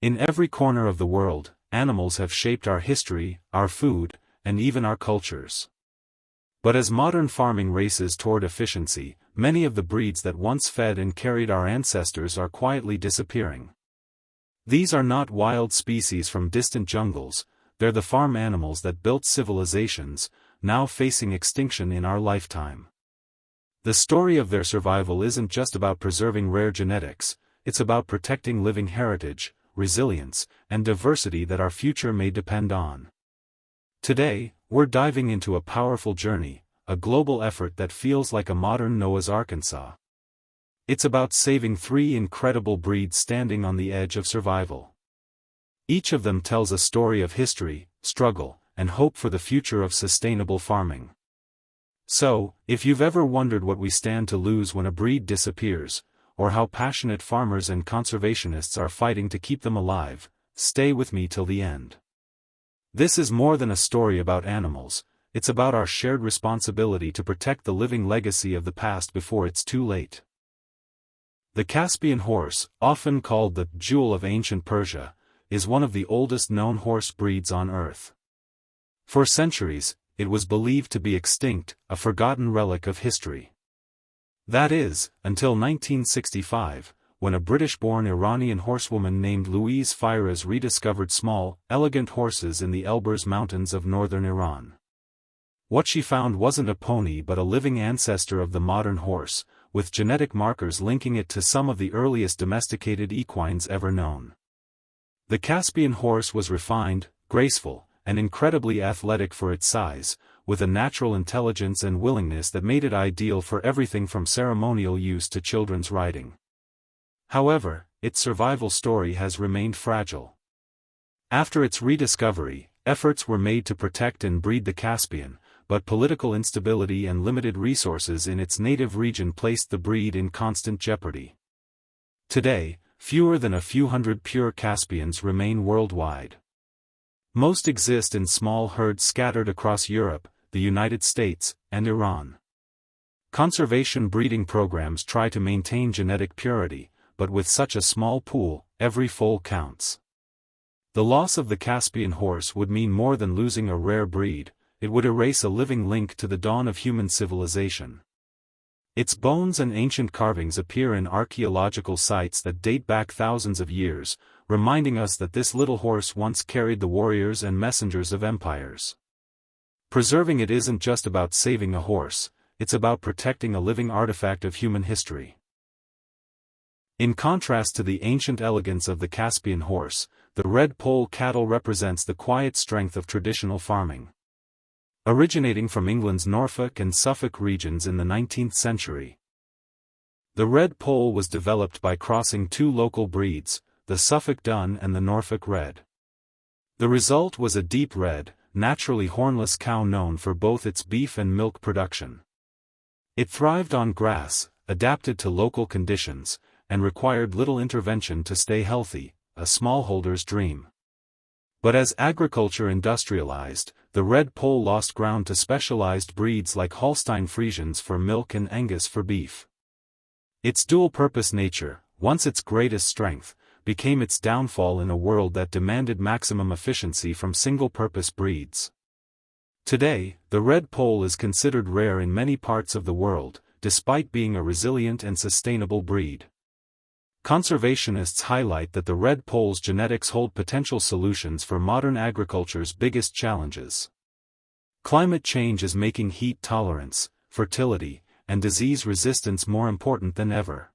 In every corner of the world, animals have shaped our history, our food, and even our cultures. But as modern farming races toward efficiency, many of the breeds that once fed and carried our ancestors are quietly disappearing. These are not wild species from distant jungles, they're the farm animals that built civilizations, now facing extinction in our lifetime. The story of their survival isn't just about preserving rare genetics, it's about protecting living heritage, resilience, and diversity that our future may depend on. Today, we're diving into a powerful journey, a global effort that feels like a modern Noah's Arkansas. It's about saving three incredible breeds standing on the edge of survival. Each of them tells a story of history, struggle, and hope for the future of sustainable farming. So, if you've ever wondered what we stand to lose when a breed disappears, or how passionate farmers and conservationists are fighting to keep them alive, stay with me till the end. This is more than a story about animals, it's about our shared responsibility to protect the living legacy of the past before it's too late. The Caspian horse, often called the jewel of ancient Persia, is one of the oldest known horse breeds on Earth. For centuries, it was believed to be extinct, a forgotten relic of history. That is, until 1965, when a British-born Iranian horsewoman named Louise Fires rediscovered small, elegant horses in the Elburz Mountains of northern Iran. What she found wasn't a pony but a living ancestor of the modern horse, with genetic markers linking it to some of the earliest domesticated equines ever known. The Caspian horse was refined, graceful, and incredibly athletic for its size, with a natural intelligence and willingness that made it ideal for everything from ceremonial use to children's riding. However, its survival story has remained fragile. After its rediscovery, efforts were made to protect and breed the Caspian, but political instability and limited resources in its native region placed the breed in constant jeopardy. Today, fewer than a few hundred pure Caspians remain worldwide. Most exist in small herds scattered across Europe, the United States, and Iran. Conservation breeding programs try to maintain genetic purity, but with such a small pool, every foal counts. The loss of the Caspian horse would mean more than losing a rare breed, it would erase a living link to the dawn of human civilization. Its bones and ancient carvings appear in archaeological sites that date back thousands of years, reminding us that this little horse once carried the warriors and messengers of empires. Preserving it isn't just about saving a horse, it's about protecting a living artifact of human history. In contrast to the ancient elegance of the Caspian horse, the red poll cattle represents the quiet strength of traditional farming. Originating from England's Norfolk and Suffolk regions in the 19th century, the red poll was developed by crossing two local breeds, the Suffolk Dun and the Norfolk Red. The result was a deep red, naturally hornless cow known for both its beef and milk production. It thrived on grass, adapted to local conditions, and required little intervention to stay healthy, a smallholder's dream. But as agriculture industrialized, the red poll lost ground to specialized breeds like Holstein Friesians for milk and Angus for beef. Its dual-purpose nature, once its greatest strength, became its downfall in a world that demanded maximum efficiency from single-purpose breeds. Today, the red poll is considered rare in many parts of the world, despite being a resilient and sustainable breed. Conservationists highlight that the red poll's genetics hold potential solutions for modern agriculture's biggest challenges. Climate change is making heat tolerance, fertility, and disease resistance more important than ever.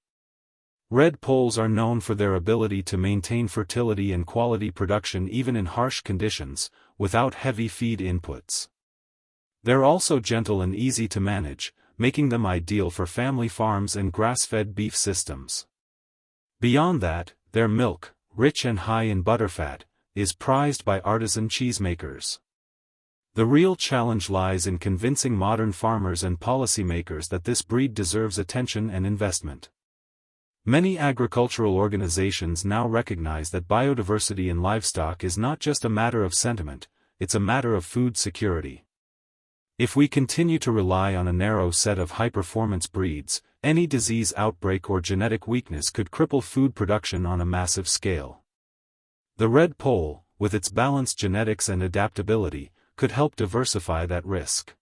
Red polls are known for their ability to maintain fertility and quality production even in harsh conditions, without heavy feed inputs. They're also gentle and easy to manage, making them ideal for family farms and grass-fed beef systems. Beyond that, their milk, rich and high in butterfat, is prized by artisan cheesemakers. The real challenge lies in convincing modern farmers and policymakers that this breed deserves attention and investment. Many agricultural organizations now recognize that biodiversity in livestock is not just a matter of sentiment, it's a matter of food security. If we continue to rely on a narrow set of high-performance breeds, any disease outbreak or genetic weakness could cripple food production on a massive scale. The red pole, with its balanced genetics and adaptability, could help diversify that risk.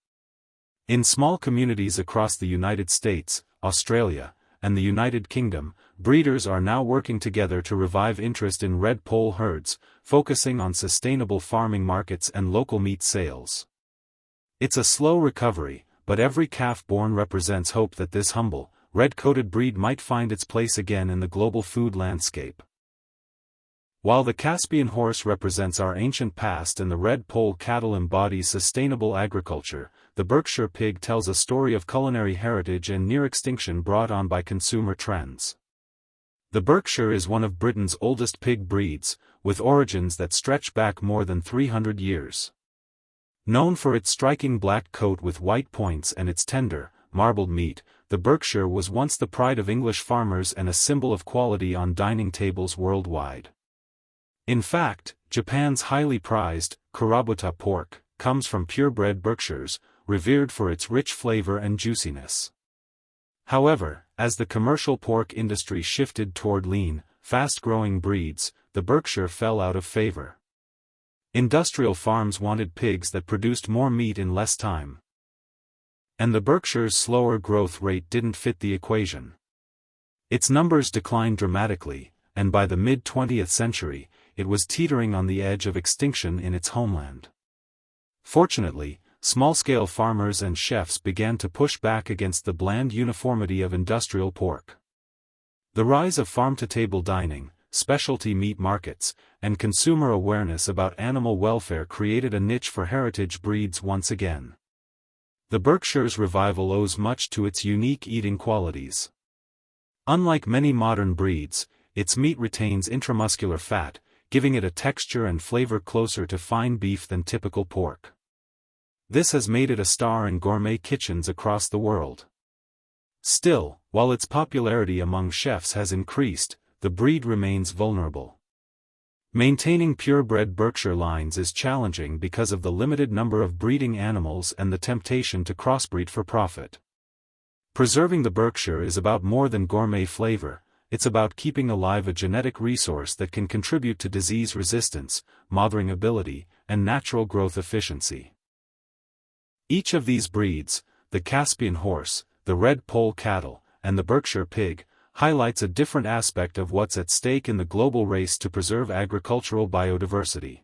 In small communities across the United States, Australia, and the United Kingdom, breeders are now working together to revive interest in red pole herds, focusing on sustainable farming markets and local meat sales. It's a slow recovery, but every calf born represents hope that this humble, red-coated breed might find its place again in the global food landscape. While the Caspian horse represents our ancient past and the red pole cattle embodies sustainable agriculture, the Berkshire pig tells a story of culinary heritage and near extinction brought on by consumer trends. The Berkshire is one of Britain's oldest pig breeds, with origins that stretch back more than 300 years. Known for its striking black coat with white points and its tender, marbled meat, the Berkshire was once the pride of English farmers and a symbol of quality on dining tables worldwide. In fact, Japan's highly prized, Kurabuta pork, comes from purebred Berkshires, revered for its rich flavor and juiciness. However, as the commercial pork industry shifted toward lean, fast-growing breeds, the Berkshire fell out of favor. Industrial farms wanted pigs that produced more meat in less time. And the Berkshire's slower growth rate didn't fit the equation. Its numbers declined dramatically, and by the mid-20th century, it was teetering on the edge of extinction in its homeland. Fortunately, small-scale farmers and chefs began to push back against the bland uniformity of industrial pork. The rise of farm-to-table dining, specialty meat markets, and consumer awareness about animal welfare created a niche for heritage breeds once again. The Berkshire's revival owes much to its unique eating qualities. Unlike many modern breeds, its meat retains intramuscular fat, giving it a texture and flavor closer to fine beef than typical pork. This has made it a star in gourmet kitchens across the world. Still, while its popularity among chefs has increased, the breed remains vulnerable. Maintaining purebred Berkshire lines is challenging because of the limited number of breeding animals and the temptation to crossbreed for profit. Preserving the Berkshire is about more than gourmet flavor. It's about keeping alive a genetic resource that can contribute to disease resistance, mothering ability, and natural growth efficiency. Each of these breeds, the Caspian horse, the red pole cattle, and the Berkshire pig, highlights a different aspect of what's at stake in the global race to preserve agricultural biodiversity.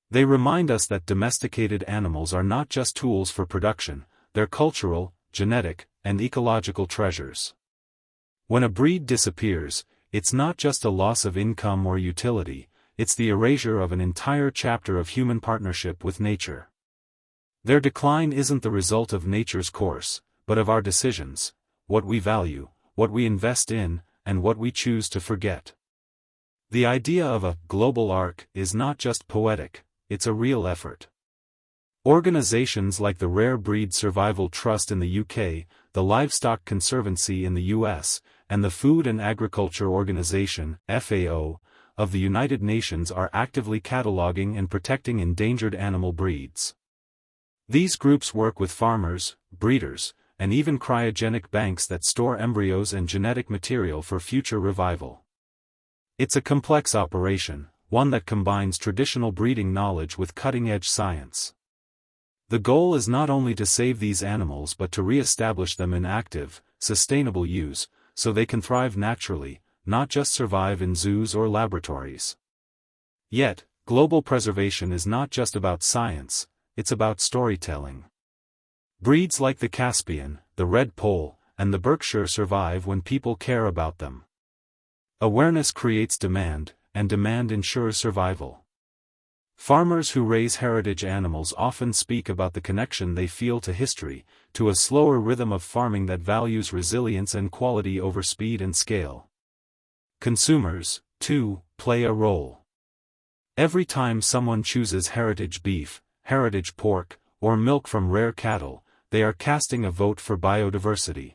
They remind us that domesticated animals are not just tools for production, they're cultural, genetic, and ecological treasures. When a breed disappears, it's not just a loss of income or utility, it's the erasure of an entire chapter of human partnership with nature. Their decline isn't the result of nature's course, but of our decisions, what we value, what we invest in, and what we choose to forget. The idea of a Global Ark is not just poetic, it's a real effort. Organizations like the Rare Breed Survival Trust in the UK, the Livestock Conservancy in the US, and the Food and Agriculture Organization, FAO, of the United Nations are actively cataloging and protecting endangered animal breeds. These groups work with farmers, breeders, and even cryogenic banks that store embryos and genetic material for future revival. It's a complex operation, one that combines traditional breeding knowledge with cutting-edge science. The goal is not only to save these animals but to re-establish them in active, sustainable use, so they can thrive naturally, not just survive in zoos or laboratories. Yet, global preservation is not just about science, it's about storytelling. Breeds like the Caspian, the red pole, and the Berkshire survive when people care about them. Awareness creates demand, and demand ensures survival. Farmers who raise heritage animals often speak about the connection they feel to history, to a slower rhythm of farming that values resilience and quality over speed and scale. Consumers, too, play a role. Every time someone chooses heritage beef, heritage pork, or milk from rare cattle, they are casting a vote for biodiversity.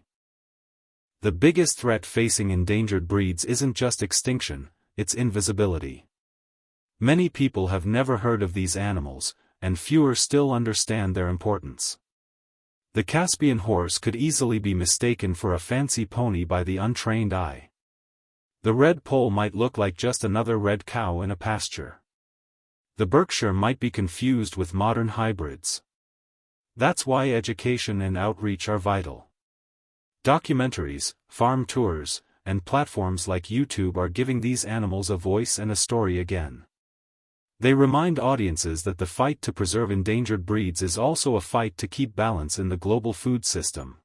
The biggest threat facing endangered breeds isn't just extinction, it's invisibility. Many people have never heard of these animals, and fewer still understand their importance. The Caspian horse could easily be mistaken for a fancy pony by the untrained eye. The red poll might look like just another red cow in a pasture. The Berkshire might be confused with modern hybrids. That's why education and outreach are vital. Documentaries, farm tours, and platforms like YouTube are giving these animals a voice and a story again. They remind audiences that the fight to preserve endangered breeds is also a fight to keep balance in the global food system.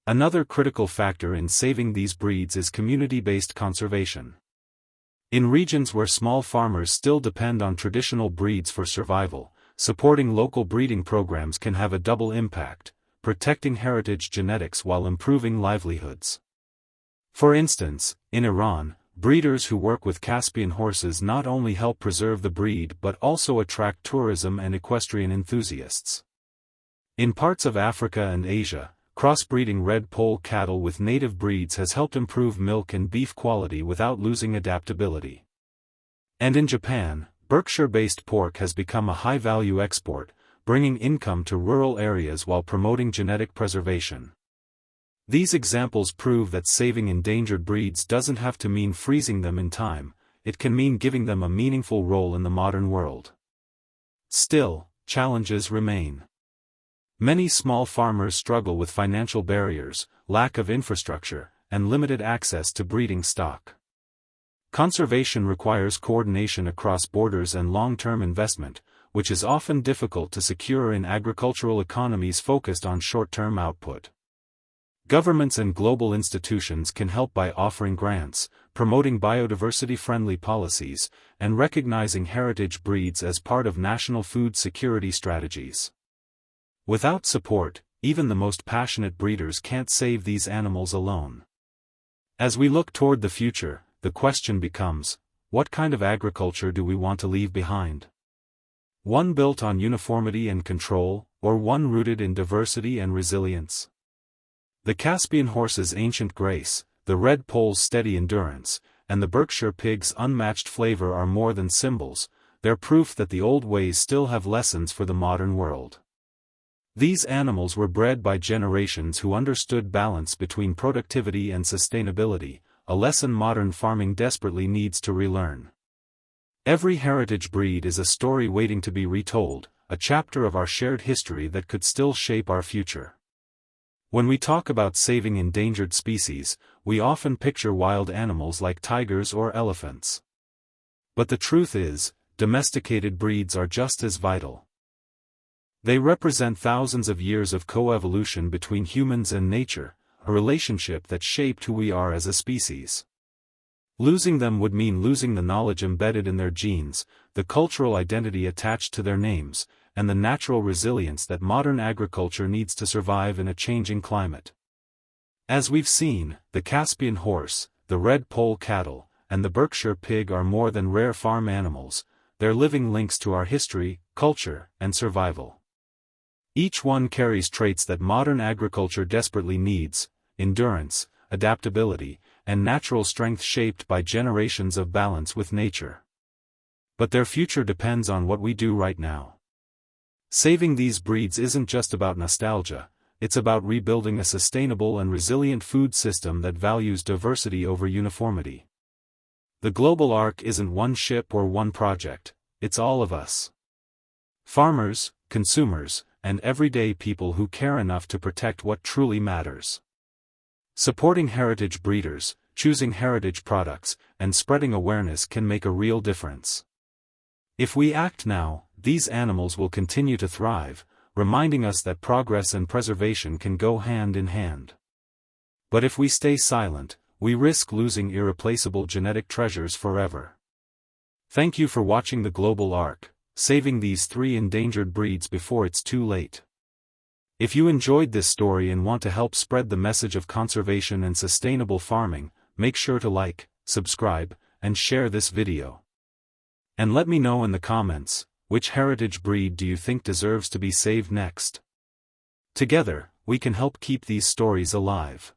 Another critical factor in saving these breeds is community-based conservation. In regions where small farmers still depend on traditional breeds for survival, supporting local breeding programs can have a double impact, protecting heritage genetics while improving livelihoods. For instance, in Iran, breeders who work with Caspian horses not only help preserve the breed but also attract tourism and equestrian enthusiasts. In parts of Africa and Asia, crossbreeding red poll cattle with native breeds has helped improve milk and beef quality without losing adaptability. And in Japan, Berkshire-based pork has become a high-value export, bringing income to rural areas while promoting genetic preservation. These examples prove that saving endangered breeds doesn't have to mean freezing them in time, it can mean giving them a meaningful role in the modern world. Still, challenges remain. Many small farmers struggle with financial barriers, lack of infrastructure, and limited access to breeding stock. Conservation requires coordination across borders and long-term investment, which is often difficult to secure in agricultural economies focused on short-term output. Governments and global institutions can help by offering grants, promoting biodiversity-friendly policies, and recognizing heritage breeds as part of national food security strategies. Without support, even the most passionate breeders can't save these animals alone. As we look toward the future, the question becomes, what kind of agriculture do we want to leave behind? One built on uniformity and control, or one rooted in diversity and resilience? The Caspian horse's ancient grace, the red poll's steady endurance, and the Berkshire pig's unmatched flavor are more than symbols, they're proof that the old ways still have lessons for the modern world. These animals were bred by generations who understood balance between productivity and sustainability, a lesson modern farming desperately needs to relearn. Every heritage breed is a story waiting to be retold, a chapter of our shared history that could still shape our future. When we talk about saving endangered species, we often picture wild animals like tigers or elephants. But the truth is, domesticated breeds are just as vital. They represent thousands of years of coevolution between humans and nature, a relationship that shaped who we are as a species. Losing them would mean losing the knowledge embedded in their genes, the cultural identity attached to their names, and the natural resilience that modern agriculture needs to survive in a changing climate. As we've seen, the Caspian horse, the red poll cattle, and the Berkshire pig are more than rare farm animals, they're living links to our history, culture, and survival. Each one carries traits that modern agriculture desperately needs: endurance, adaptability, and natural strength shaped by generations of balance with nature. But their future depends on what we do right now. Saving these breeds isn't just about nostalgia, it's about rebuilding a sustainable and resilient food system that values diversity over uniformity. The Global Ark isn't one ship or one project, it's all of us. Farmers, consumers, and everyday people who care enough to protect what truly matters. Supporting heritage breeders, choosing heritage products, and spreading awareness can make a real difference. If we act now, these animals will continue to thrive, reminding us that progress and preservation can go hand in hand. But if we stay silent, we risk losing irreplaceable genetic treasures forever. Thank you for watching the Global Ark, saving these 3 endangered breeds before it's too late. If you enjoyed this story and want to help spread the message of conservation and sustainable farming, make sure to like, subscribe, and share this video. And let me know in the comments, which heritage breed do you think deserves to be saved next? Together, we can help keep these stories alive.